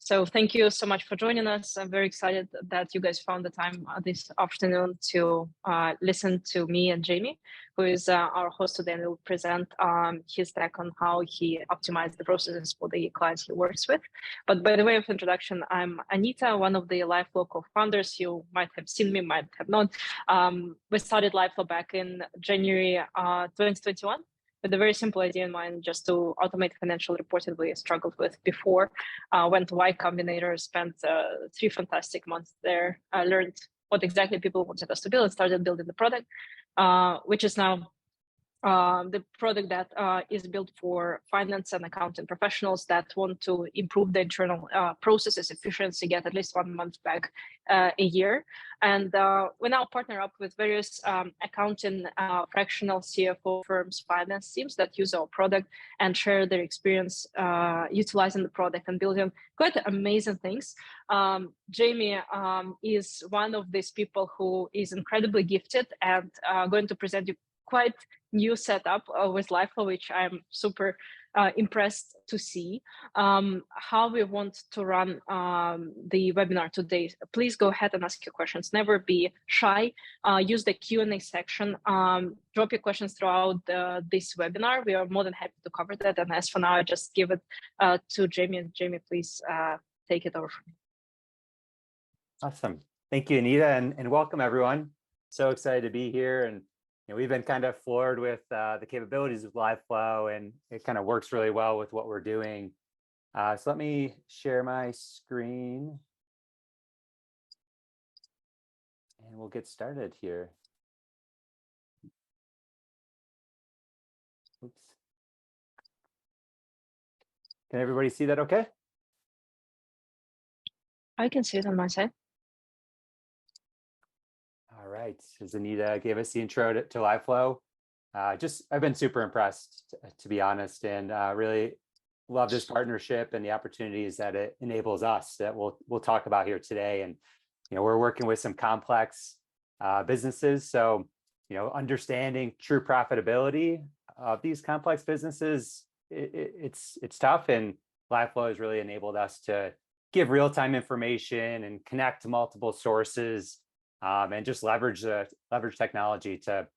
So thank you so much for joining us. I'm very excited that you guys found the time this afternoon to listen to me and Jamie, who is our host today, and will present his take on how he optimized the processes for the clients he works with. But by the way of introduction, I'm Anita, one of the LiveFlow co-founders. You might have seen me, might have not. We started LiveFlow back in January 2021. With a very simple idea in mind, just to automate financial reporting we struggled with before. Went to Y Combinator, spent 3 fantastic months there. I learned what exactly people wanted us to build and started building the product, which is now the product that is built for finance and accounting professionals that want to improve the internal processes, efficiency, get at least 1 month back a year. And we now partner up with various accounting, fractional CFO firms, finance teams that use our product and share their experience utilizing the product and building quite amazing things. Jamie is one of these people who is incredibly gifted and going to present you quite new setup with LiveFlow, which I'm super impressed to see. How we want to run the webinar today. Please go ahead and ask your questions. Never be shy. Use the Q&A section. Drop your questions throughout this webinar. We are more than happy to cover that. And as for now, I just give it to Jamie. And Jamie, please take it over from me. Awesome. Thank you, Anita, and welcome everyone. So excited to be here. And we've been kind of floored with the capabilities of LiveFlow, and it kind of works really well with what we're doing. So let me share my screen and we'll get started here. Oops. Can everybody see that okay? I can see it on my side. All right, as Anita gave us the intro to LiveFlow, I've been super impressed, to be honest, and really love this partnership and the opportunities that it enables us that we'll talk about here today. And we're working with some complex businesses, so understanding true profitability of these complex businesses, it's tough, and LiveFlow has really enabled us to give real-time information and connect to multiple sources. And just leverage technology to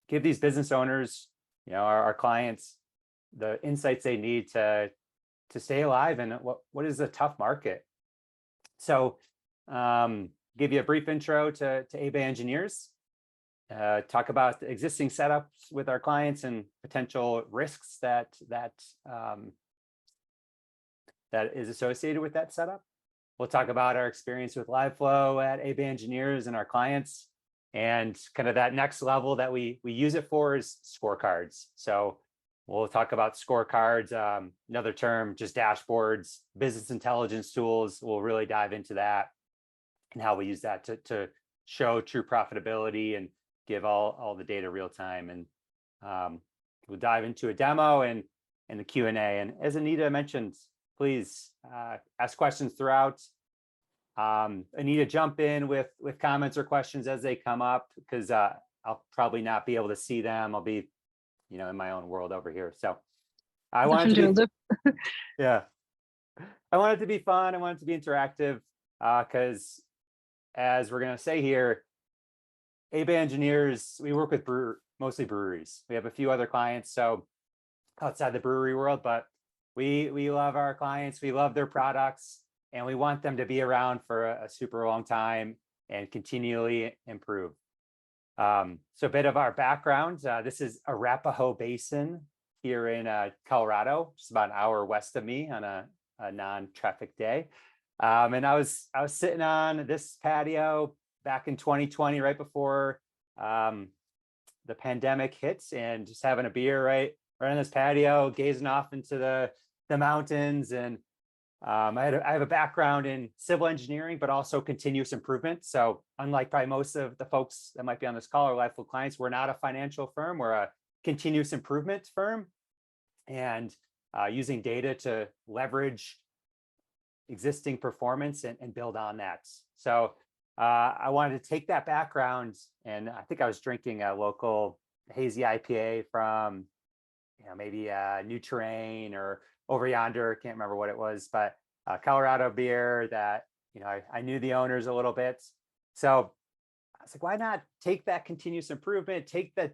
give these business owners, our clients, the insights they need to stay alive in what is a tough market. So give you a brief intro to eBay Engineers, talk about the existing setups with our clients and potential risks that is associated with that setup. We'll talk about our experience with LiveFlow at eBay Engineers and our clients, and kind of that next level that we use it for is scorecards. So we'll talk about scorecards, another term, just dashboards, business intelligence tools. We'll really dive into that and how we use that to show true profitability and give all the data real time. And we'll dive into a demo and the Q&A. And as Anita mentioned, please ask questions throughout. Anita, jump in with comments or questions as they come up, because I'll probably not be able to see them. I'll be, in my own world over here. So I want it to be, yeah, I want it to be fun. I want it to be interactive, because as we're going to say here, eBay Engineers, we work with mostly breweries. We have a few other clients, so outside the brewery world, but we love our clients, we love their products, and we want them to be around for a super long time and continually improve. So a bit of our background, this is Arapahoe Basin here in Colorado, just about an hour west of me on a non-traffic day. And I was sitting on this patio back in 2020, right before the pandemic hits, and just having a beer right on this patio, gazing off into the mountains. And I have a background in civil engineering, but also continuous improvement. So unlike probably most of the folks that might be on this call or LiveFlow clients, we're not a financial firm, we're a continuous improvement firm, and using data to leverage existing performance and build on that. So I wanted to take that background, and I think I was drinking a local hazy IPA from maybe New Terrain or over yonder, can't remember what it was, but Colorado beer that, I knew the owners a little bit. So I was like, why not take that continuous improvement, take the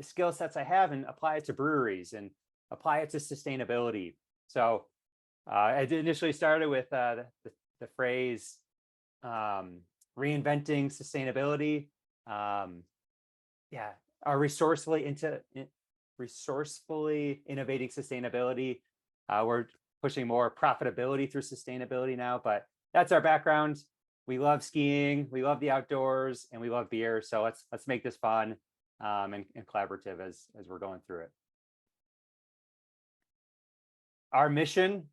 skill sets I have and apply it to breweries and apply it to sustainability. So I initially started with the phrase reinventing sustainability. Our resourcefully innovating sustainability. We're pushing more profitability through sustainability now, but that's our background. We love skiing, we love the outdoors, and we love beer. So let's make this fun and collaborative as we're going through it. Our mission,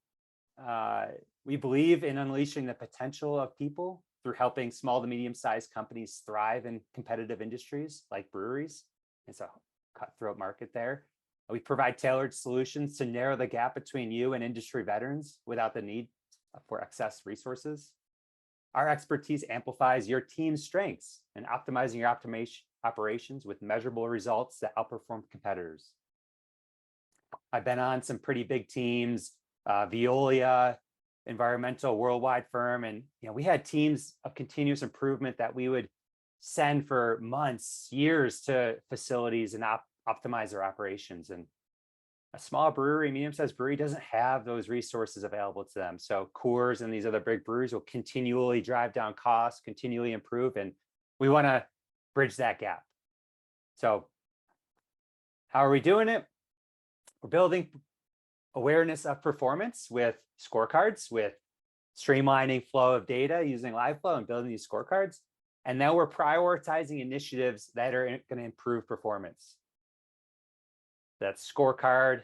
we believe in unleashing the potential of people through helping small to medium-sized companies thrive in competitive industries like breweries. It's a cutthroat market there. We provide tailored solutions to narrow the gap between you and industry veterans without the need for excess resources. Our expertise amplifies your team's strengths and optimizing your operations with measurable results that outperform competitors. I've been on some pretty big teams, Veolia, environmental worldwide firm, and we had teams of continuous improvement that we would send for months, years to facilities and optimize their operations. And a small brewery, medium-sized brewery, doesn't have those resources available to them. So Coors and these other big breweries will continually drive down costs, continually improve, and we want to bridge that gap. So how are we doing it? We're building awareness of performance with scorecards, with streamlining flow of data using LiveFlow and building these scorecards. And now we're prioritizing initiatives that are going to improve performance. That scorecard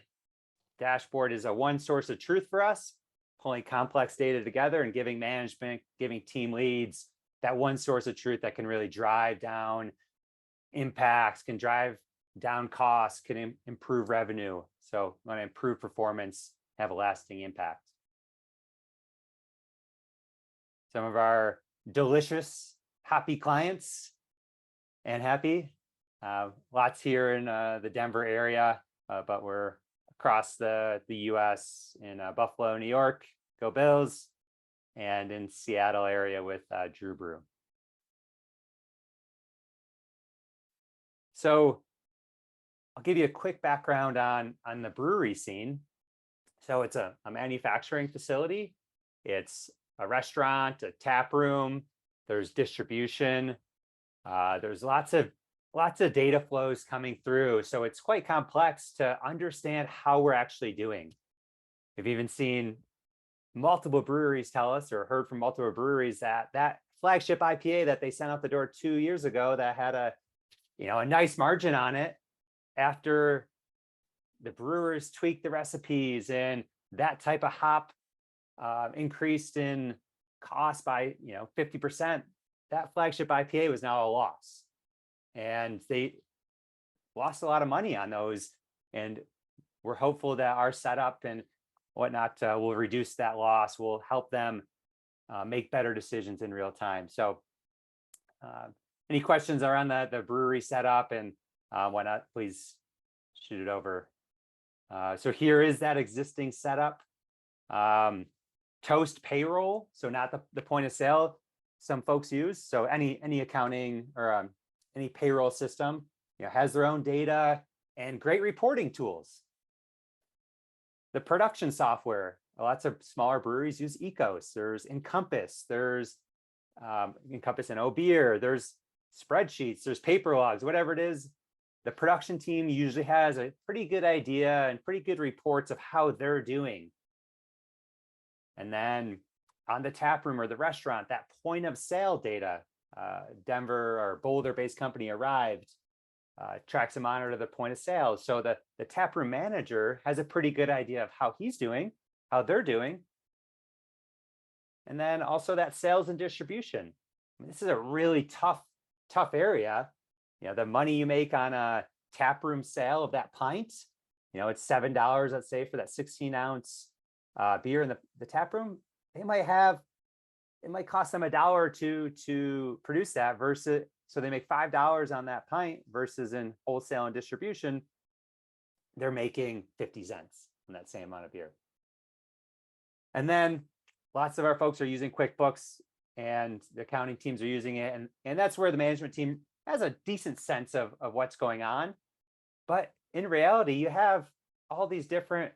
dashboard is a one source of truth for us, pulling complex data together and giving management, giving team leads that one source of truth that can really drive down impacts, can drive down costs, can improve revenue. So we want to improve performance, have a lasting impact. Some of our delicious, happy clients and happy. Lots here in the Denver area, but we're across the US in Buffalo, New York, go Bills, and in Seattle area with Drew Brew. So I'll give you a quick background on the brewery scene. So it's a manufacturing facility. It's a restaurant, a tap room. There's distribution. There's lots of data flows coming through. So it's quite complex to understand how we're actually doing. We've even seen multiple breweries tell us, or heard from multiple breweries, that flagship IPA that they sent out the door 2 years ago that had a nice margin on it, after the brewers tweaked the recipes and that type of hop increased in cost by 50%, that flagship IPA was now a loss. And they lost a lot of money on those. And we're hopeful that our setup and whatnot will reduce that loss, will help them make better decisions in real time. So any questions around the brewery setup and whatnot, please shoot it over. So here is that existing setup. Toast payroll, so not the point of sale some folks use. So any accounting or any payroll system has their own data and great reporting tools. The production software, lots of smaller breweries use Ecos. There's Encompass. There's Encompass and Beer. There's spreadsheets. There's paper logs. Whatever it is, the production team usually has a pretty good idea and pretty good reports of how they're doing. And then on the tap room or the restaurant, that point of sale data, Denver or Boulder-based company arrived, tracks and monitor the point of sale. So the tap room manager has a pretty good idea of how he's doing, how they're doing. And then also that sales and distribution. I mean, this is a really tough area. The money you make on a tap room sale of that pint, it's $7, let's say, for that 16-ounce beer in the tap room. It might cost them $1 to produce that, versus, so they make $5 on that pint, versus in wholesale and distribution, they're making 50 cents on that same amount of beer. And then lots of our folks are using QuickBooks and the accounting teams are using it. And that's where the management team has a decent sense of what's going on. But in reality, you have all these different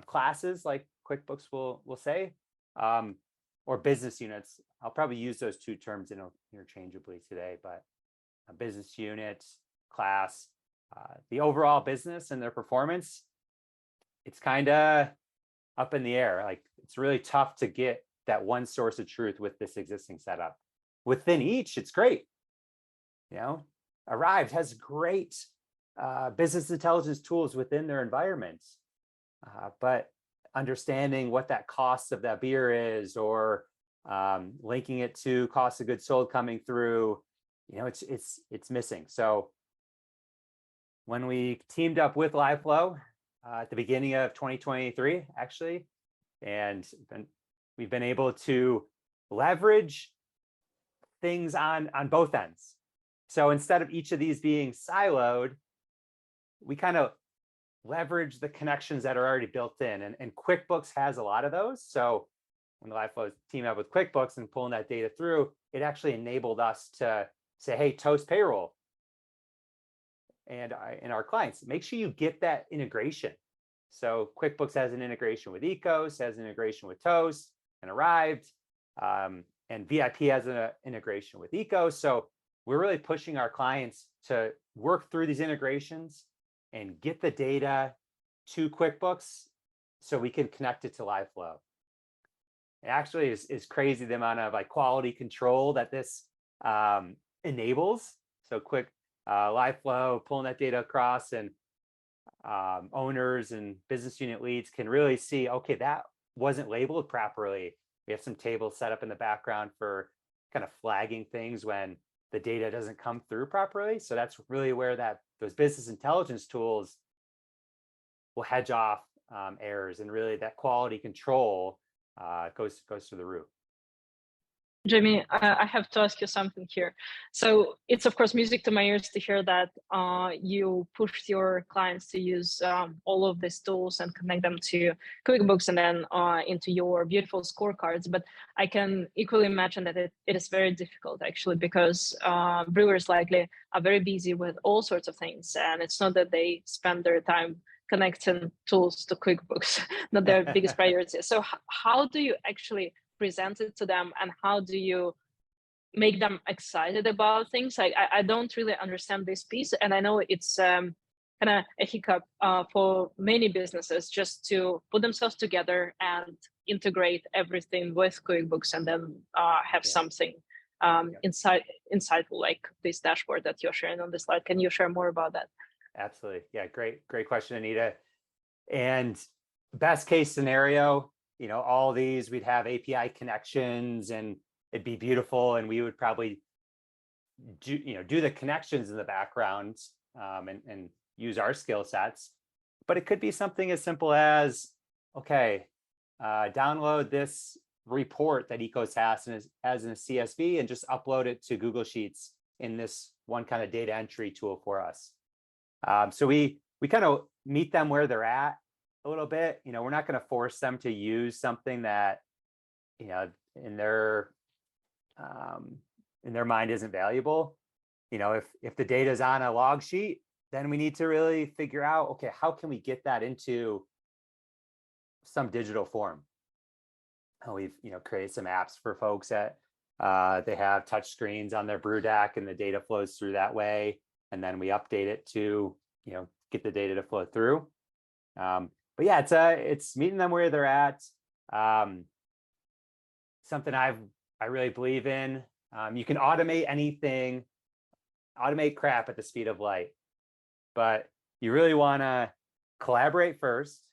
classes, like QuickBooks will say, or business units. I'll probably use those two terms interchangeably today, but a business unit, class, the overall business and their performance, it's kind of up in the air. Like, it's really tough to get that one source of truth with this existing setup. Within each, it's great. Arrived has great business intelligence tools within their environments, but understanding what that cost of that beer is, or linking it to cost of goods sold coming through, it's missing. So when we teamed up with LiveFlow at the beginning of 2023, actually, and we've been able to leverage things on both ends. So instead of each of these being siloed, we kind of leverage the connections that are already built in, and QuickBooks has a lot of those. So when the LiveFlow teamed up with QuickBooks and pulling that data through, it actually enabled us to say, hey, Toast Payroll and our clients, make sure you get that integration. So QuickBooks has an integration with Ecos, has an integration with Toast and Arrived, and VIP has an integration with Ecos. So we're really pushing our clients to work through these integrations and get the data to QuickBooks so we can connect it to LiveFlow. It actually is crazy the amount of quality control that this enables. So LiveFlow pulling that data across, and owners and business unit leads can really see, okay, that wasn't labeled properly. We have some tables set up in the background for kind of flagging things when the data doesn't come through properly. So that's really where those business intelligence tools will hedge off errors, and really that quality control goes through the roof. Jamie, I have to ask you something here. So it's of course music to my ears to hear that you pushed your clients to use all of these tools and connect them to QuickBooks and then into your beautiful scorecards. But I can equally imagine that it is very difficult, actually, because brewers likely are very busy with all sorts of things. And it's not that they spend their time connecting tools to QuickBooks, not their biggest priority. So how do you actually present it to them, and how do you make them excited about things? I don't really understand this piece, and I know it's kind of a hiccup for many businesses just to put themselves together and integrate everything with QuickBooks and then have something insightful like this dashboard that you're sharing on the slide. Can you share more about that? Absolutely. Yeah, great question, Anita. And best case scenario, all these, we'd have API connections and it'd be beautiful, and we would probably do the connections in the background and use our skill sets. But it could be something as simple as, okay, download this report that Ecos has in a CSV and just upload it to Google Sheets in this one kind of data entry tool for us. So we kind of meet them where they're at a little bit. We're not going to force them to use something that in their mind isn't valuable. If the data is on a log sheet, then we need to really figure out, okay, how can we get that into some digital form? We've created some apps for folks that they have touch screens on their brew deck, and the data flows through that way, and then we update it to get the data to flow through. But yeah, it's meeting them where they're at. Something I really believe in. You can automate anything, automate crap at the speed of light, but you really want to collaborate first,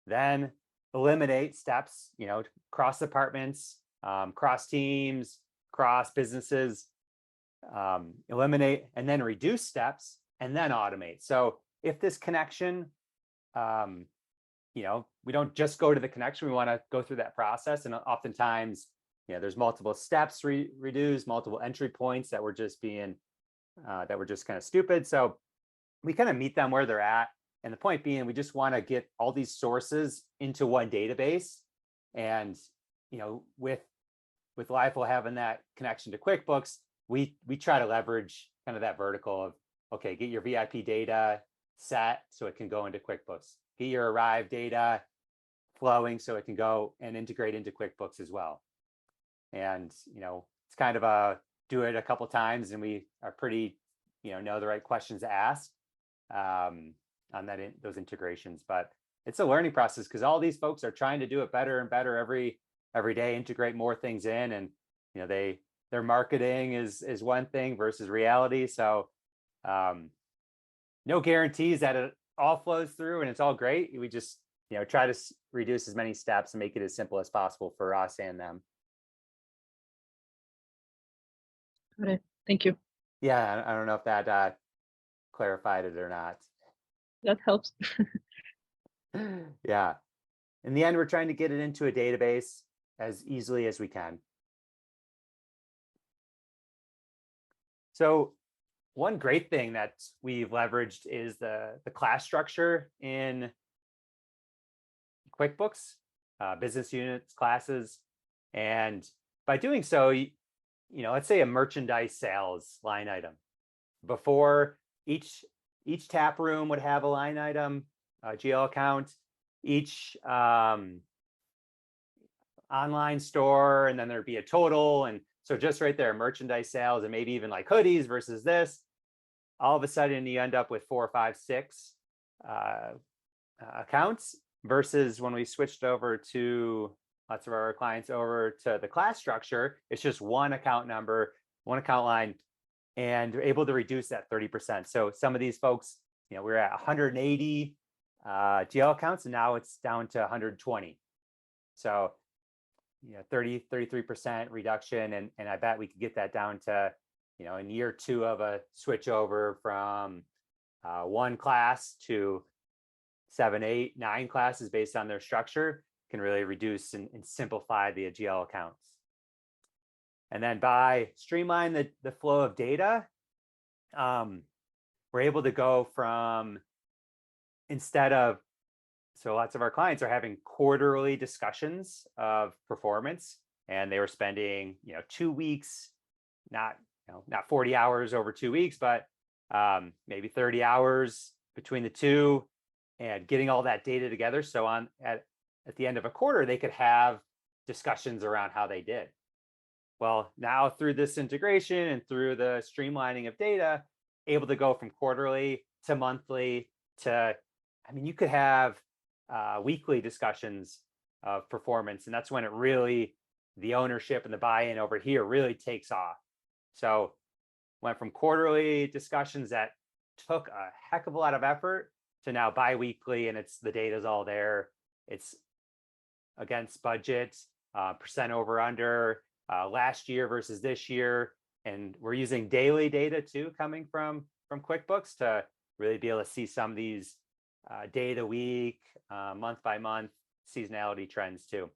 then eliminate steps, cross departments, cross teams, cross businesses, eliminate and then reduce steps, and then automate. So if this connection, we don't just go to the connection, we want to go through that process. And oftentimes, there's multiple steps reduced, multiple entry points that were just kind of stupid. So we kind of meet them where they're at. And the point being, we just want to get all these sources into one database. And with LiveFlow having that connection to QuickBooks, we try to leverage kind of that vertical of, okay, get your VIP data set so it can go into QuickBooks. Get your Arrive data flowing so it can go and integrate into QuickBooks as well. And, it's kind of do it a couple times and we are pretty, know the right questions to ask on those integrations. But it's a learning process because all these folks are trying to do it better and better every day, integrate more things in, and their marketing is one thing versus reality. So no guarantees that it all flows through and it's all great. We just try to reduce as many steps and make it as simple as possible for us and them. Got it. Thank you. Yeah, I don't know if that clarified it or not. That helps. Yeah. In the end, we're trying to get it into a database as easily as we can. So one great thing that we've leveraged is the class structure in QuickBooks, business units, classes. And by doing so, let's say a merchandise sales line item. Before, each tap room would have a line item, a GL account, each online store, and then there'd be a total. And so just right there, merchandise sales, and maybe even like hoodies versus this. All of a sudden, you end up with 4, 5, 6 accounts versus when we switched over to lots of our clients over to the class structure, it's just one account number, one account line, and we're able to reduce that 30%. So some of these folks, we're at 180 GL accounts, and now it's down to 120. So 33% reduction, and I bet we could get that down to in year 2 of a switch over from one class to 7, 8, 9 classes based on their structure, can really reduce and simplify the GL accounts. And then by streamline the flow of data, we're able to go from, so lots of our clients are having quarterly discussions of performance, and they were spending 2 weeks, not 40 hours over 2 weeks, but maybe 30 hours between the two, and getting all that data together. So at the end of a quarter, they could have discussions around how they did. Well, now through this integration and through the streamlining of data, able to go from quarterly to monthly to, you could have weekly discussions of performance. And that's when it really, the ownership and the buy-in over here really takes off. So went from quarterly discussions that took a heck of a lot of effort to now bi-weekly, and the data's all there. It's against budget, percent over under, last year versus this year. And we're using daily data too, coming from QuickBooks, to really be able to see some of these day to week, month by month seasonality trends too.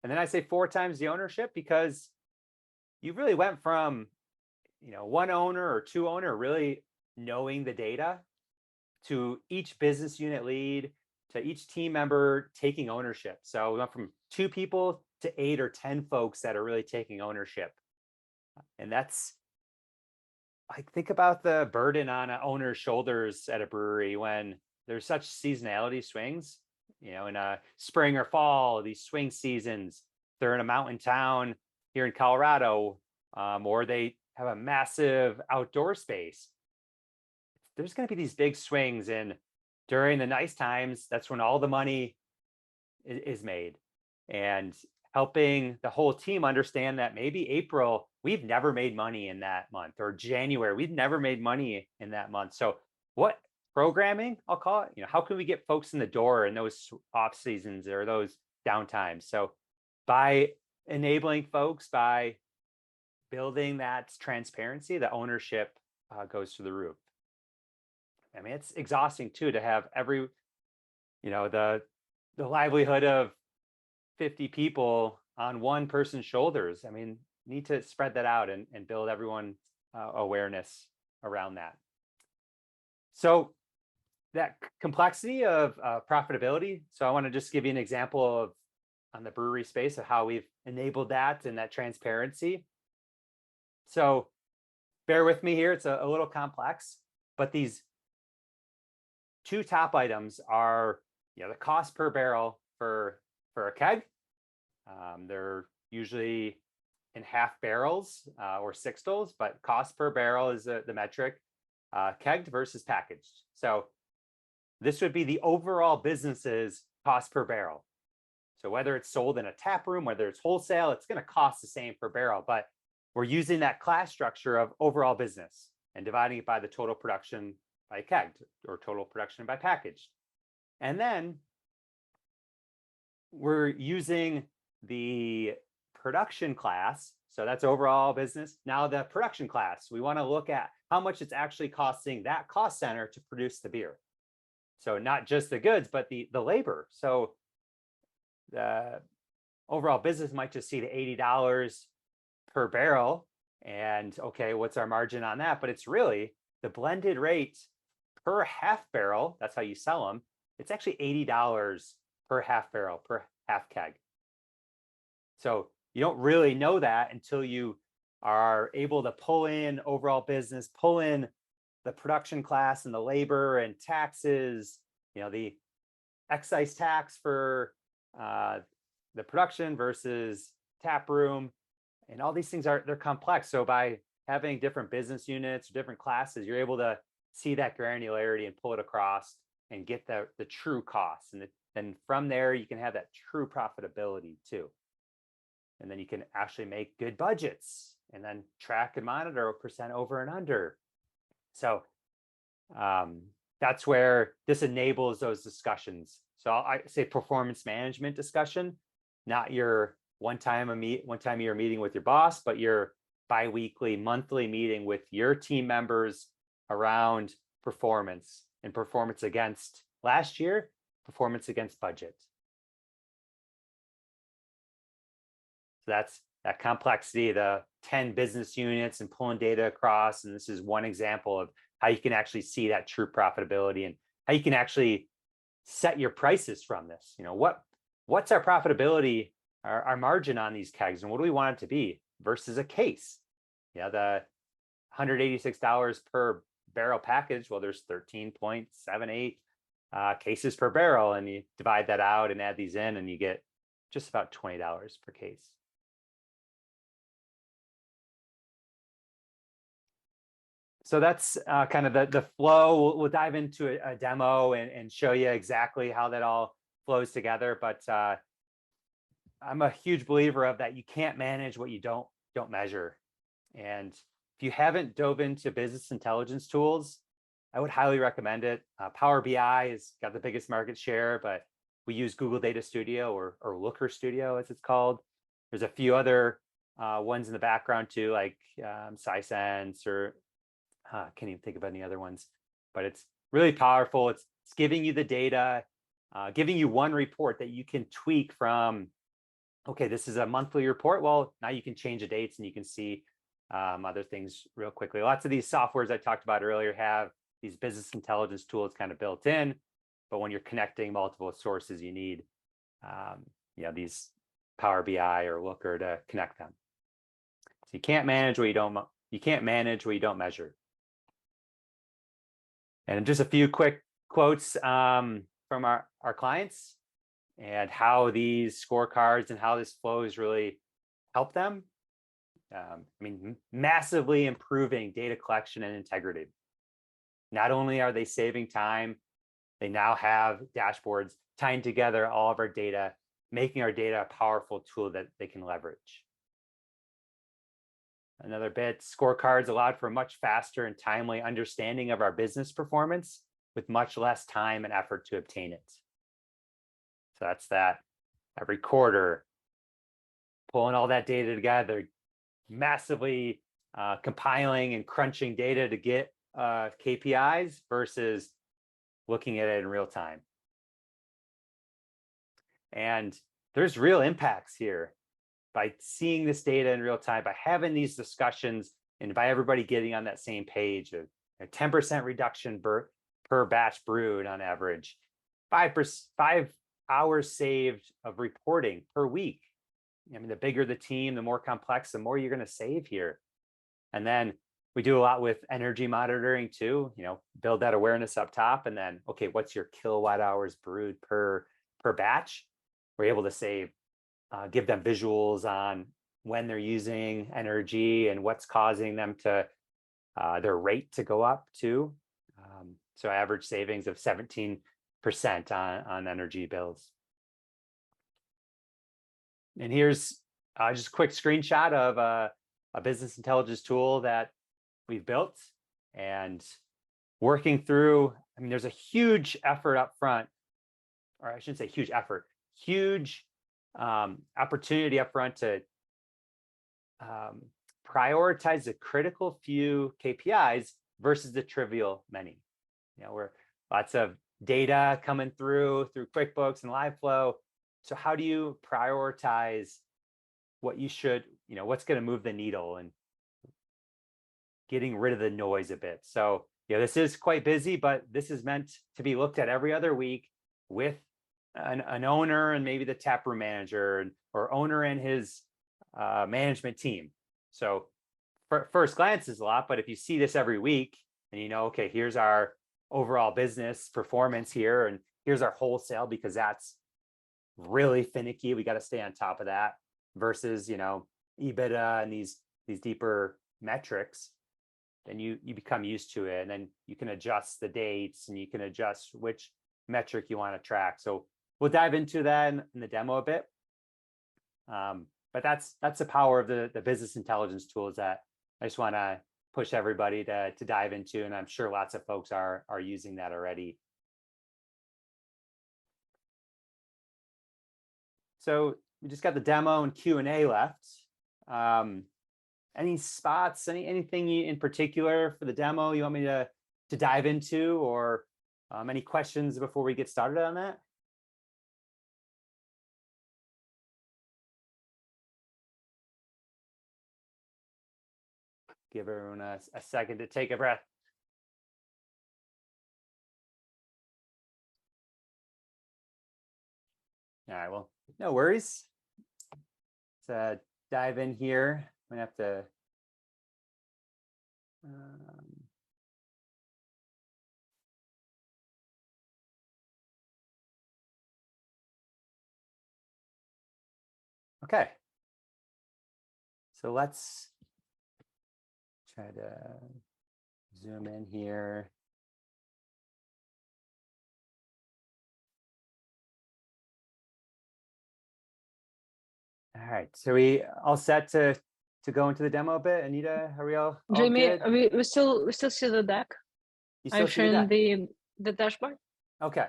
And then I say 4 times the ownership, because you really went from one owner or 2 owner really knowing the data, to each business unit lead, to each team member taking ownership. So we went from 2 people to 8 or 10 folks that are really taking ownership. And that's, think about the burden on an owner's shoulders at a brewery when there's such seasonality swings, in a spring or fall, these swing seasons. They're in a mountain town here in Colorado, or they have a massive outdoor space. There's going to be these big swings, and during the nice times, that's when all the money is made. And helping the whole team understand that maybe April, we've never made money in that month, or January, we've never made money in that month. So what programming, I'll call it, how can we get folks in the door in those off seasons or those downtimes? So by enabling folks, by building that transparency, the ownership goes through the roof. It's exhausting too, to have every, the livelihood of 50 people on one person's shoulders. Need to spread that out and build everyone's awareness around that. So that complexity of profitability. So I want to just give you an example of on the brewery space of how we've enabled that and that transparency. So bear with me here, it's a little complex, but these two top items are the cost per barrel for a keg. They're usually in half barrels or sixtels, but cost per barrel is the metric, kegged versus packaged. So this would be the overall business's cost per barrel. So whether it's sold in a tap room, whether it's wholesale, it's going to cost the same per barrel, but we're using that class structure of overall business and dividing it by the total production by kegged or total production by packaged. And then we're using the production class. So that's overall business. Now the production class, we want to look at how much it's actually costing that cost center to produce the beer. So not just the goods, but the labor. So the overall business might just see the $80 per barrel. And okay, what's our margin on that? But it's really the blended rate per half barrel. That's how you sell them. It's actually $80 per half barrel, per half keg. So you don't really know that until you are able to pull in overall business, pull in the production class and the labor and taxes, the excise tax for the production versus tap room, and all these things they're complex. So by having different business units, different classes, you're able to see that granularity and pull it across and get the true costs. And from there, you can have that true profitability too. And then you can actually make good budgets and then track and monitor a percent over and under. So that's where this enables those discussions. So I say performance management discussion, not your one time a year meeting with your boss, but your biweekly, monthly meeting with your team members around performance and performance against last year, performance against budget. So that's that complexity, the 10 business units and pulling data across. And this is one example of how you can actually see that true profitability and how you can actually set your prices from this. What's our profitability, our margin on these kegs, and what do we want it to be versus a case? The $186 per barrel package, well, there's 13.78 cases per barrel, and you divide that out and add these in, and you get just about $20 per case. So that's kind of the flow. We'll dive into a demo and show you exactly how that all flows together. But I'm a huge believer of that. You can't manage what you don't measure. And if you haven't dove into business intelligence tools, I would highly recommend it. Power BI has got the biggest market share, but we use Google Data Studio or Looker Studio, as it's called. There's a few other ones in the background too, like Sisense or I can't even think of any other ones, but it's really powerful. It's giving you the data, giving you one report that you can tweak from, okay, this is a monthly report. Well, now you can change the dates and you can see other things real quickly. Lots of these softwares I talked about earlier have these business intelligence tools kind of built in, but when you're connecting multiple sources, you need these Power BI or Looker to connect them. So you can't manage what you don't measure. And just a few quick quotes from our clients and how these scorecards and how this flows really help them. Massively improving data collection and integrity. Not only are they saving time, they now have dashboards tying together all of our data, making our data a powerful tool that they can leverage. Another bit, scorecards allowed for a much faster and timely understanding of our business performance with much less time and effort to obtain it. So that's that. Every quarter, pulling all that data together, massively compiling and crunching data to get KPIs versus looking at it in real time. And there's real impacts here. By seeing this data in real time, by having these discussions, and by everybody getting on that same page, a 10% reduction per batch brewed on average, 5 hours saved of reporting per week. I mean, the bigger the team, the more complex, the more you're going to save here. And then we do a lot with energy monitoring too, build that awareness up top. And then, okay, what's your kilowatt hours brewed per batch? We're able to save, give them visuals on when they're using energy and what's causing them to, their rate to go up too. So average savings of 17% on energy bills. And here's just a quick screenshot of a business intelligence tool that we've built and working through. I mean, there's a huge effort up front, or I shouldn't say huge effort, huge opportunity up front to prioritize the critical few KPIs versus the trivial many. Where lots of data coming through QuickBooks and LiveFlow. So how do you prioritize what you should, what's going to move the needle and getting rid of the noise a bit? So, this is quite busy, but this is meant to be looked at every other week with an owner and maybe the taproom manager or owner and his management team. So first glance is a lot, but if you see this every week and okay, here's our overall business performance here, and here's our wholesale, because that's really finicky. We got to stay on top of that versus, EBITDA and these deeper metrics. Then you become used to it, and then you can adjust the dates and you can adjust which metric you want to track. So we'll dive into that in the demo a bit. But that's the power of the business intelligence tools that I just want to push everybody to dive into, and I'm sure lots of folks are using that already. So we just got the demo and Q&A left. Any spots, anything in particular for the demo you want me to dive into, or any questions before we get started on that? Give everyone a second to take a breath. All right, well, no worries. Let's dive in here. I'm gonna have to okay. So let's try to zoom in here. All right, so we all set to go into the demo a bit. Anita, are we all Jamie, good? we still see the deck. I'm sharing the dashboard. Okay.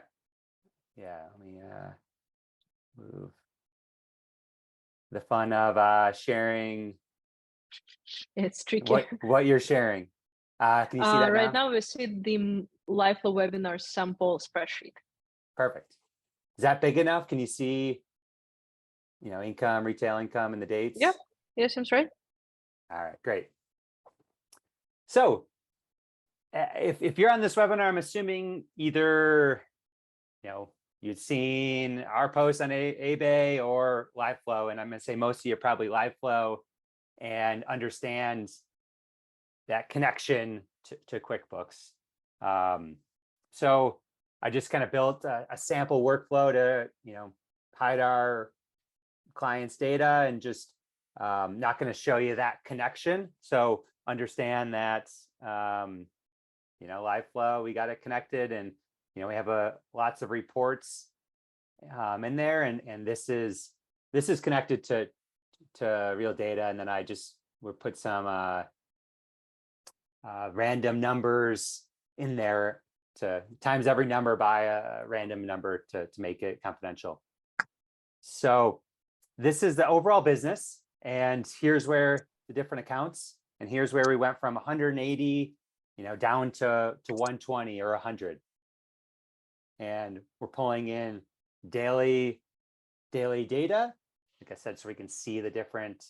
Yeah, let me move. The fun of sharing. It's tricky. What you're sharing. Can you see that right now? We see the LiveFlow webinar sample spreadsheet. Perfect. Is that big enough? Can you see, income, retail income, and the dates? Yep. Yeah, seems right. All right, great. So if you're on this webinar, I'm assuming either, you'd seen our post on eBay or LiveFlow, and I'm going to say most of you are probably LiveFlow and understand that connection to QuickBooks. So I just kind of built a sample workflow to, hide our clients' data and just not going to show you that connection. So understand that, LiveFlow, we got it connected, and we have lots of reports in there, and this is connected to real data, and then we put some random numbers in there to times every number by a random number to make it confidential. So this is the overall business, and here's where the different accounts, and here's where we went from 180, down to 120 or 100. And we're pulling in daily data, like I said, so we can see the different,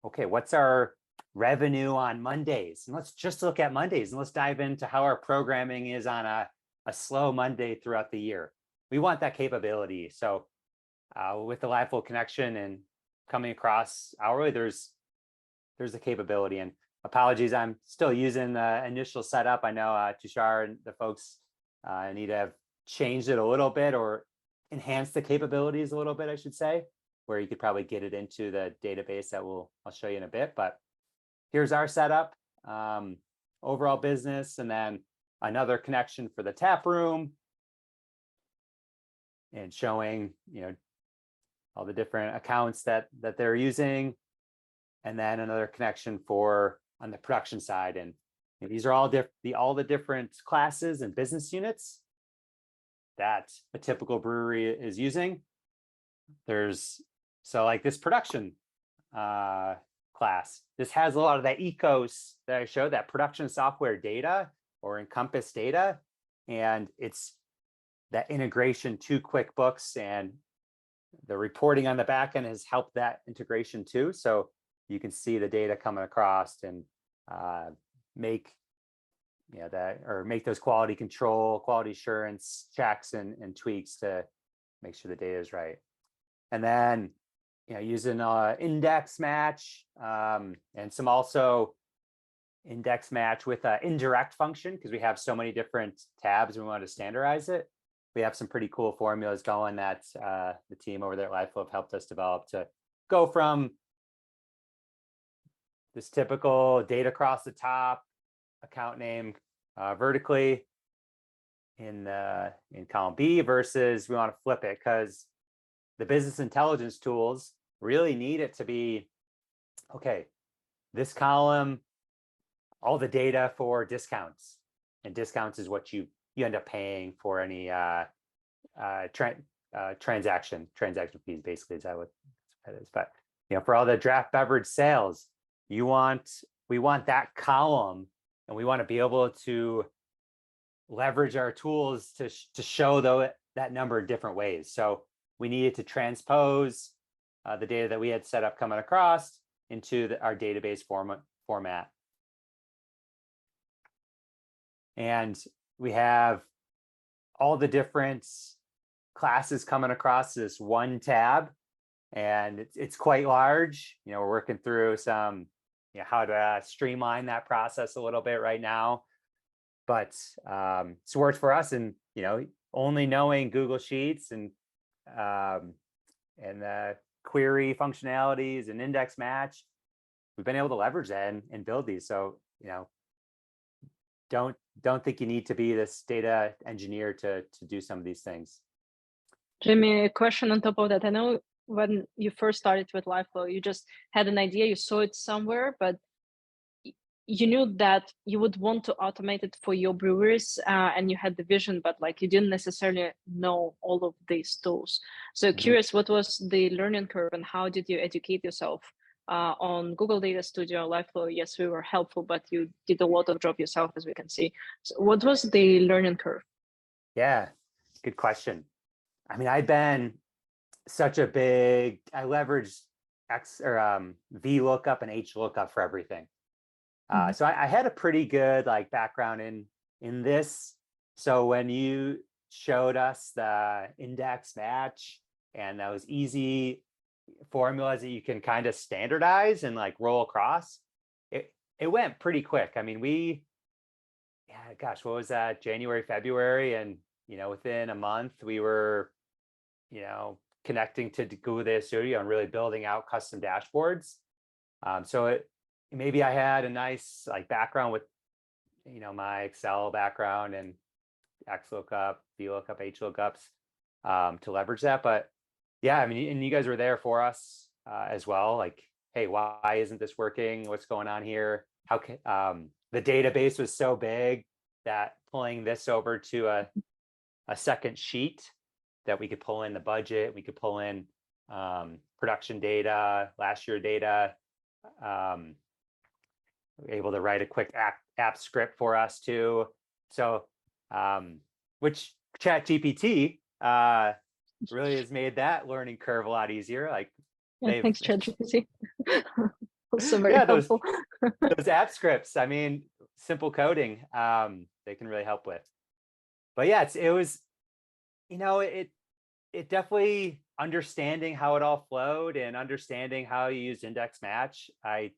okay, what's our revenue on Mondays? And let's just look at Mondays, and let's dive into how our programming is on a slow Monday throughout the year. we want that capability. So with the LiveFlow connection and coming across hourly, there's a capability. And apologies, I'm still using the initial setup. I know Tushar and the folks, Anita, have changed it a little bit, or enhanced the capabilities a little bit, I should say, where you could probably get it into the database that I'll show you in a bit. But here's our setup, overall business, and then another connection for the tap room, and showing, all the different accounts that they're using, and then another connection for on the production side. And these are all the different classes and business units that a typical brewery is using. So like this production class, this has a lot of that ecos that I showed, that production software data or Encompass data, and it's that integration to QuickBooks, and the reporting on the back end has helped that integration too. So you can see the data coming across and make those quality control, quality assurance checks and tweaks to make sure the data is right. And then using index match, and some also index match with an indirect function, because we have so many different tabs and we want to standardize it. We have some pretty cool formulas going that the team over there at LiveFlow have helped us develop, to go from this typical data across the top, account name vertically in column B, versus we want to flip it, because the business intelligence tools really need it to be, okay, this column, all the data for discounts, and discounts is what you end up paying for any transaction fees, basically, is that what that is. But for all the draft beverage sales, we want that column, and we want to be able to leverage our tools to show that number in different ways. So we needed to transpose the data that we had set up coming across into our database format. And we have all the different classes coming across this one tab, and it's quite large. We're working through some, how to streamline that process a little bit right now. But it's worked for us, and only knowing Google Sheets and the query functionalities and index match, we've been able to leverage that and build these. So don't think you need to be this data engineer to do some of these things. Jamie, a question on top of that. I know when you first started with LiveFlow, you just had an idea, you saw it somewhere, but you knew that you would want to automate it for your breweries, and you had the vision, but you didn't necessarily know all of these tools. So curious, what was the learning curve, and how did you educate yourself on Google Data Studio, LiveFlow? Yes, we were helpful, but you did a lot of job yourself, as we can see. So what was the learning curve? Yeah, good question. I mean, I've been such a big, I leveraged VLOOKUP and HLOOKUP for everything. So I had a pretty good background in this. So when you showed us the index match and those easy formulas that you can kind of standardize and roll across, it went pretty quick. I mean, what was that? January, February, and within a month we were connecting to Google Data Studio and really building out custom dashboards. So maybe I had a nice background with my Excel background and XLOOKUP, VLOOKUP, HLOOKUPs to leverage that. But yeah, I mean, and you guys were there for us as well. Hey, why isn't this working? What's going on here? How can the database was so big that pulling this over to a second sheet that we could pull in the budget, we could pull in production data, last year data, able to write a quick app script for us too. So, which ChatGPT really has made that learning curve a lot easier. Thanks, ChatGPT. Also very helpful. those app scripts, I mean, simple coding, they can really help with. But yeah, it was It definitely understanding how it all flowed and understanding how you use index match. I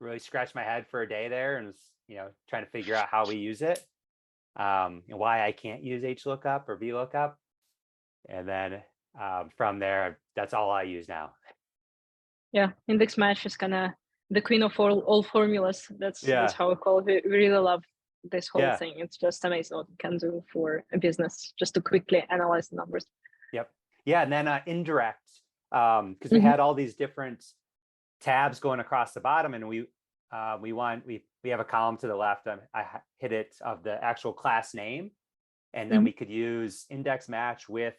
really scratched my head for a day there and was, trying to figure out how we use it, and why I can't use HLOOKUP or VLOOKUP. And then from there, that's all I use now. Yeah, index match is kind of the queen of all formulas. That's how I call it. We really love this whole thing. It's just amazing what it can do for a business, just to quickly analyze the numbers. Yep. Yeah, and then indirect, because we had all these different tabs going across the bottom, and we have a column to the left. I hit it of the actual class name, and then we could use index match with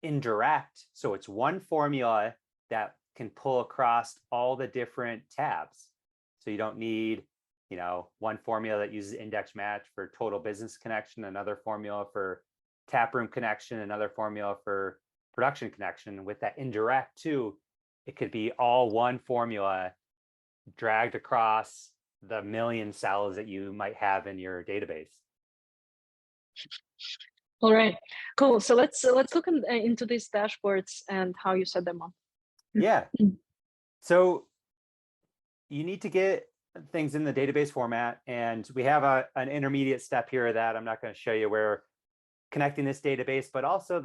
indirect. So it's one formula that can pull across all the different tabs. So you don't need, one formula that uses index match for total business connection, another formula for taproom connection, another formula for production connection. With that indirect too, it could be all one formula dragged across the million cells that you might have in your database. All right, cool. So let's look into these dashboards and how you set them up. Yeah. So you need to get things in the database format, and we have an intermediate step here that I'm not going to show you, where connecting this database, but also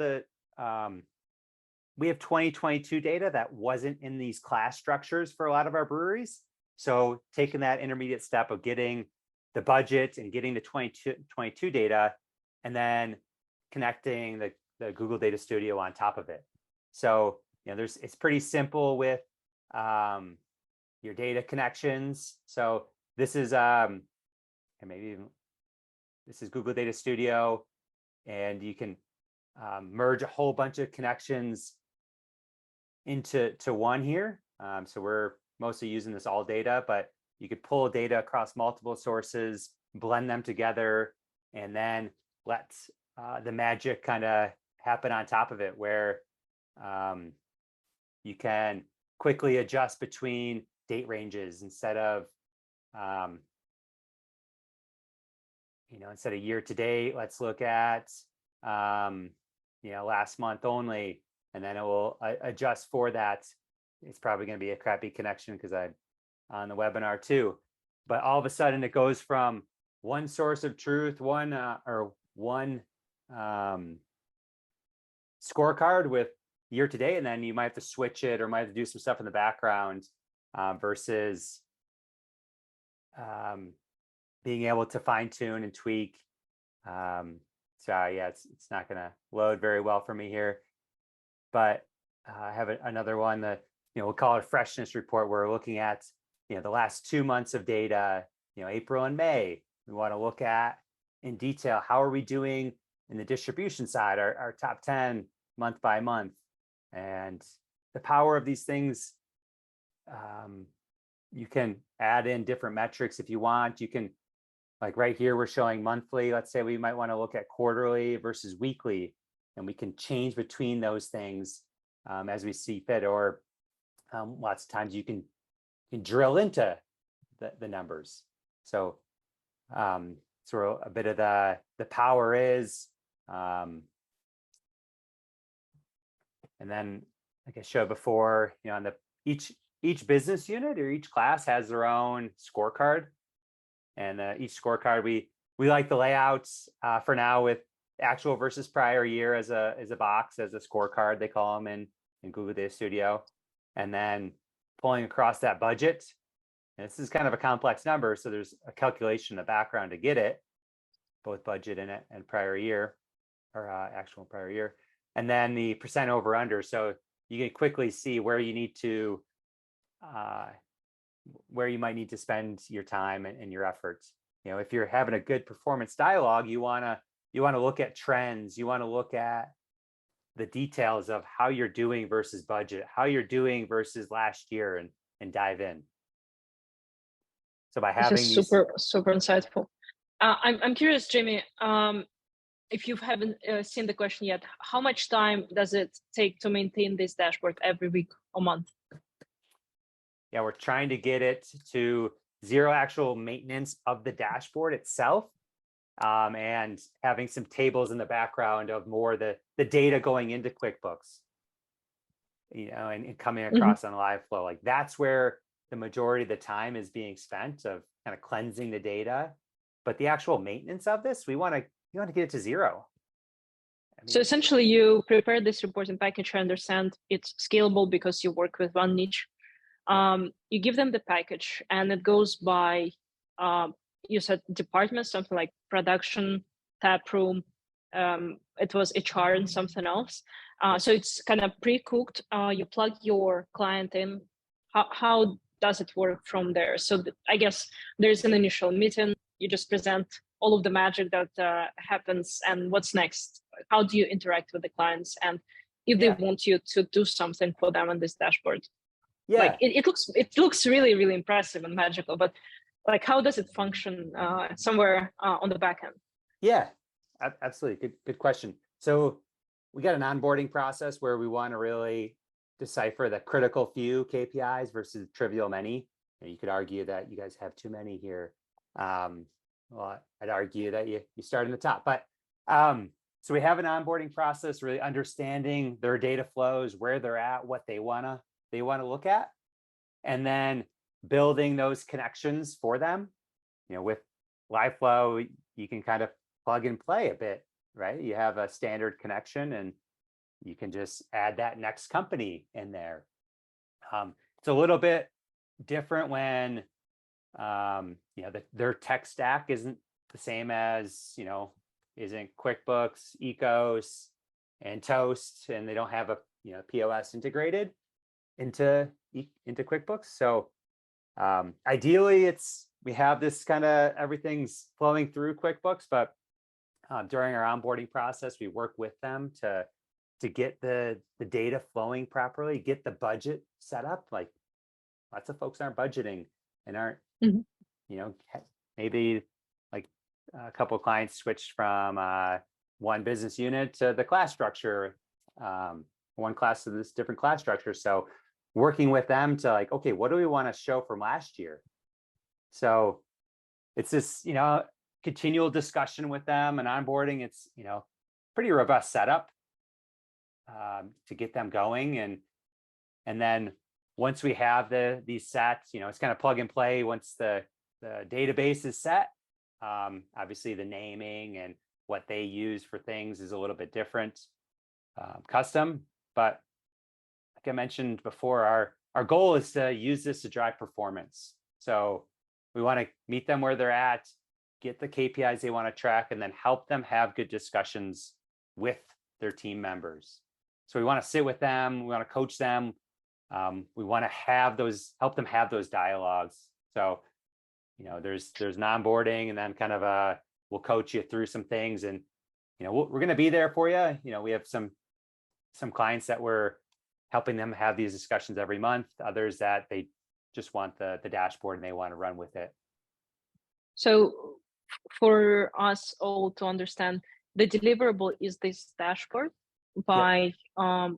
we have 2022 data that wasn't in these class structures for a lot of our breweries. So taking that intermediate step of getting the budget and getting the 2022 data, and then connecting the Google Data Studio on top of it. So it's pretty simple with your data connections. So this is this is Google Data Studio, and you can merge a whole bunch of connections into one here. So we're mostly using this all data, but you could pull data across multiple sources, blend them together, and then let the magic kind of happen on top of it, where you can quickly adjust between date ranges instead of instead of year to date. Let's look at last month only, and then it will adjust for that. It's probably going to be a crappy connection because I'm on the webinar too, but all of a sudden it goes from one source of truth, one scorecard with year to date, and then you might have to switch it or might have to do some stuff in the background, versus being able to fine tune and tweak. So yeah, it's not going to load very well for me here, but I have another one that we'll call it a freshness report. Where we're looking at the last 2 months of data, April and May. We want to look at in detail, how are we doing in the distribution side, our top 10 month by month. And the power of these things, you can add in different metrics if you want. You can, like right here, we're showing monthly. Let's say we might want to look at quarterly versus weekly, and we can change between those things as we see fit. Or lots of times you can drill into the numbers. So sort of a bit of the power is, and then like I showed before, on each business unit or each class has their own scorecard, and each scorecard we like the layouts for now with actual versus prior year as a box, as a scorecard they call them in Google Data Studio, and then pulling across that budget. And this is kind of a complex number, so there's a calculation in the background to get it, both budget in it and prior year, or actual prior year, and then the percent over under. So you can quickly see where you need to, where you might need to spend your time and your efforts. If you're having a good performance dialogue, you want to look at trends. You want to look at the details of how you're doing versus budget, how you're doing versus last year, and dive in. So by having these, super insightful. I'm curious, Jamie, if you haven't seen the question yet, how much time does it take to maintain this dashboard every week or month? Yeah, we're trying to get it to zero actual maintenance of the dashboard itself. and having some tables in the background of more the data going into QuickBooks, and coming across on LiveFlow. Like that's where the majority of the time is being spent, of kind of cleansing the data. But the actual maintenance of this, we want to get it to zero. So essentially, you prepare this reporting package. I understand it's scalable because you work with one niche. You give them the package, and it goes by, you said department, something like production, tap room. It was HR and something else. So it's kind of pre-cooked. You plug your client in. How does it work from there? So I guess there's an initial meeting. You just present all of the magic that happens, and what's next. How do you interact with the clients, and if they want you to do something for them on this dashboard? Like it looks really, really impressive and magical, but like how does it function somewhere on the back end? Yeah, absolutely. Good question. So we got an onboarding process where we want to really decipher the critical few KPIs versus trivial many. You could argue that you guys have too many here. Well, I'd argue that you start in the top, but so we have an onboarding process, really understanding their data flows, where they're at, what they want to look at, and then building those connections for them. With LiveFlow, you can kind of plug and play a bit, right? You have a standard connection and you can just add that next company in there. It's a little bit different when their tech stack isn't the same as, isn't QuickBooks, Ecos, and Toast, and they don't have a POS integrated into QuickBooks. So ideally, we have this kind of everything's flowing through QuickBooks, but during our onboarding process, we work with them to get the data flowing properly, get the budget set up. Like lots of folks aren't budgeting and aren't, maybe like a couple of clients switched from one business unit to the class structure, one class to this different class structure. So working with them to like, okay, what do we want to show from last year? So it's this, continual discussion with them and onboarding. It's, pretty robust setup to get them going. And then once we have these sets, it's kind of plug and play. Once the database is set, obviously the naming and what they use for things is a little bit different, custom. But like I mentioned before, our goal is to use this to drive performance. So we want to meet them where they're at, get the KPIs they want to track, and then help them have good discussions with their team members. So we want to sit with them, we want to coach them, we want to help them have those dialogues. So, there's an onboarding, and then kind of we'll coach you through some things, and we're going to be there for you. We have some clients that we're helping them have these discussions every month. Others that they just want the dashboard and they want to run with it. So for us all to understand, the deliverable is this dashboard by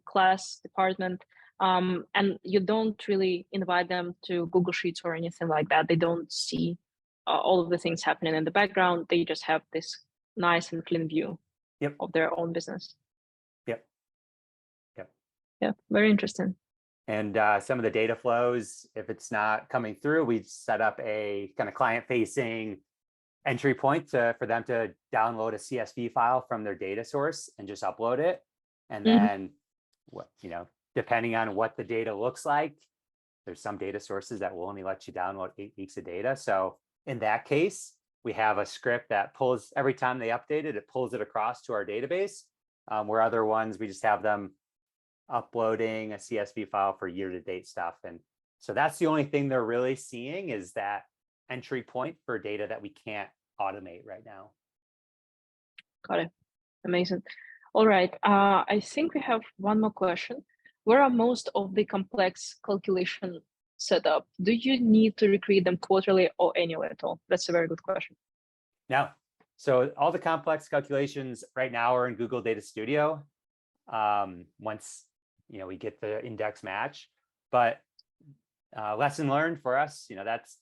class, department, and you don't really invite them to Google Sheets or anything like that. They don't see all of the things happening in the background. They just have this nice and clean view of their own business. Yeah, very interesting. And some of the data flows, if it's not coming through, we set up a kind of client-facing entry point for them to download a CSV file from their data source and just upload it. And then, depending on what the data looks like, there's some data sources that will only let you download 8 weeks of data. So in that case, we have a script that pulls every time they update it, it pulls it across to our database, where other ones, we just have them uploading a CSV file for year-to-date stuff. And so that's the only thing they're really seeing, is that entry point for data that we can't automate right now. Got it. Amazing. All right. I think we have one more question. Where are most of the complex calculation set up? Do you need to recreate them quarterly or annually at all? That's a very good question. No. So all the complex calculations right now are in Google Data Studio. Once we get the index match, but lesson learned for us,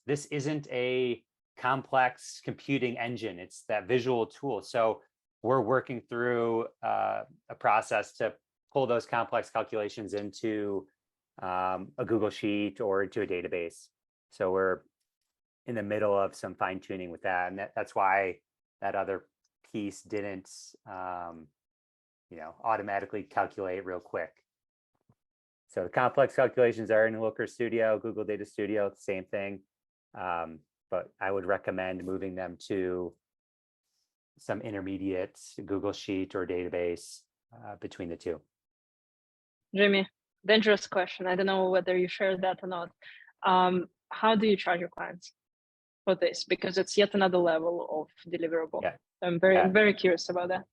this isn't a complex computing engine. It's that visual tool. So we're working through a process to pull those complex calculations into a Google Sheet or into a database. So we're in the middle of some fine tuning with that, and that's why that other piece didn't, automatically calculate real quick. So the complex calculations are in Looker Studio, Google Data Studio, it's the same thing. But I would recommend moving them to some intermediate Google Sheet or database between the two. Jamie, dangerous question. I don't know whether you share that or not. How do you charge your clients for this? Because it's yet another level of deliverable. Yeah. I'm very curious about that.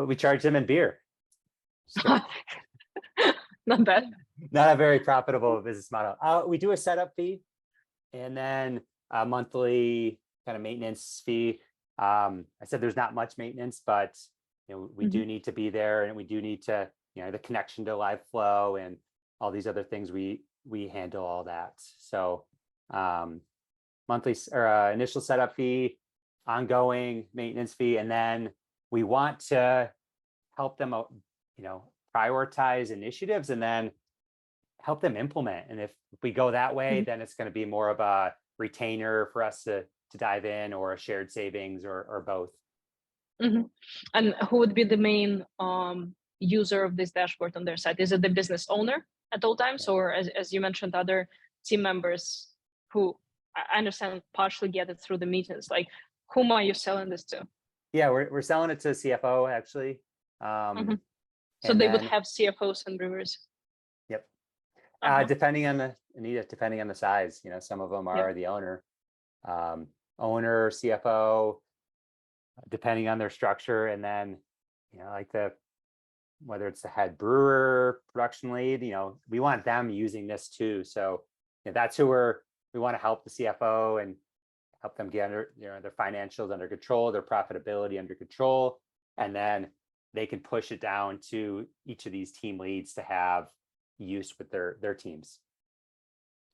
We charge them in beer. Not bad. Not a very profitable business model. We do a setup fee and then a monthly kind of maintenance fee. I said there's not much maintenance, but we do need to be there, and we do need to, the connection to LiveFlow and all these other things. We handle all that. So monthly or initial setup fee, ongoing maintenance fee, and then we want to help them, prioritize initiatives and then help them implement. And if we go that way, then it's going to be more of a retainer for us to dive in, or a shared savings, or both. And who would be the main user of this dashboard on their side? Is it the business owner at all times, or as you mentioned, other team members who, I understand, partially get it through the meetings? Like, whom are you selling this to? Yeah, we're selling it to CFO actually. So they would have CFOs and reviewers. Yep. Depending on the size, some of them are the owner, CFO, depending on their structure, and then whether it's the head brewer, production lead, we want them using this too. So that's who we want to help the CFO and help them get their financials under control, their profitability under control, and then they can push it down to each of these team leads to have use with their teams.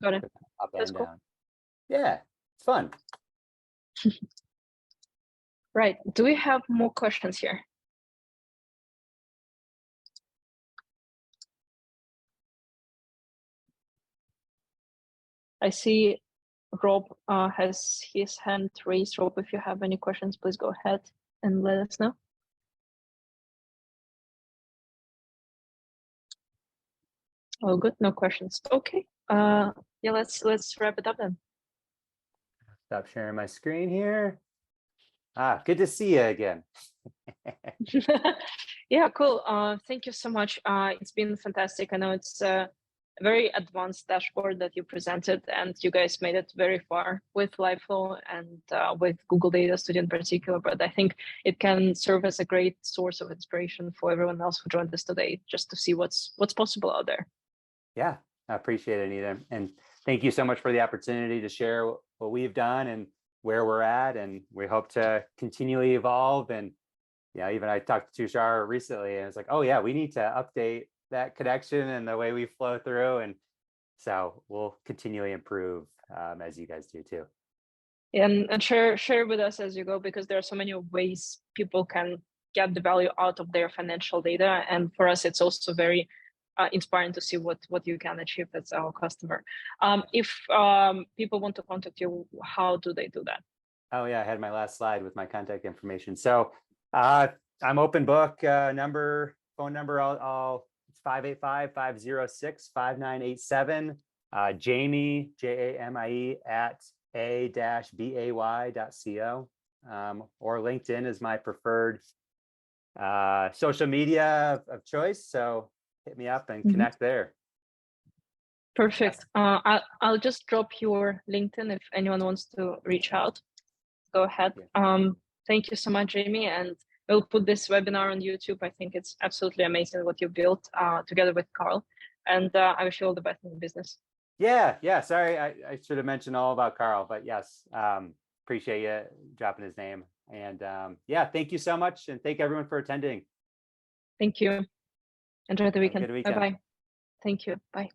Got it. Up That's and cool. down. Yeah, it's fun. Right. Do we have more questions here? I see Rob has his hand raised. Rob, if you have any questions, please go ahead and let us know. Oh, good. No questions. Okay. Let's wrap it up then. Stop sharing my screen here. Good to see you again. Yeah, cool. Thank you so much. It's been fantastic. I know it's a very advanced dashboard that you presented, and you guys made it very far with LiveFlow and with Google Data Studio in particular. But I think it can serve as a great source of inspiration for everyone else who joined us today, just to see what's possible out there. Yeah, I appreciate it, Anita. And thank you so much for the opportunity to share what we've done and where we're at. And we hope to continually evolve. And even I talked to Tushar recently, and it's like, oh yeah, we need to update that connection and the way we flow through. And so we'll continually improve as you guys do too. And share with us as you go, because there are so many ways people can get the value out of their financial data. And for us, it's also very inspiring to see what you can achieve as our customer. If people want to contact you, how do they do that? Oh yeah, I had my last slide with my contact information. So I'm open book, phone number. It's 585-506-5987. Jamie, Jamie at a-bay.co. Or LinkedIn is my preferred social media of choice. So hit me up and connect there. Perfect. I'll just drop your LinkedIn if anyone wants to reach out. Go ahead. Thank you so much, Jamie. And we'll put this webinar on YouTube. I think it's absolutely amazing what you built together with Carl. And I wish you all the best in the business. Yeah. Sorry, I should have mentioned all about Carl, but yes, appreciate you dropping his name. And thank you so much. And thank everyone for attending. Thank you. Enjoy the weekend. Good weekend. Bye-bye. Thank you. Bye.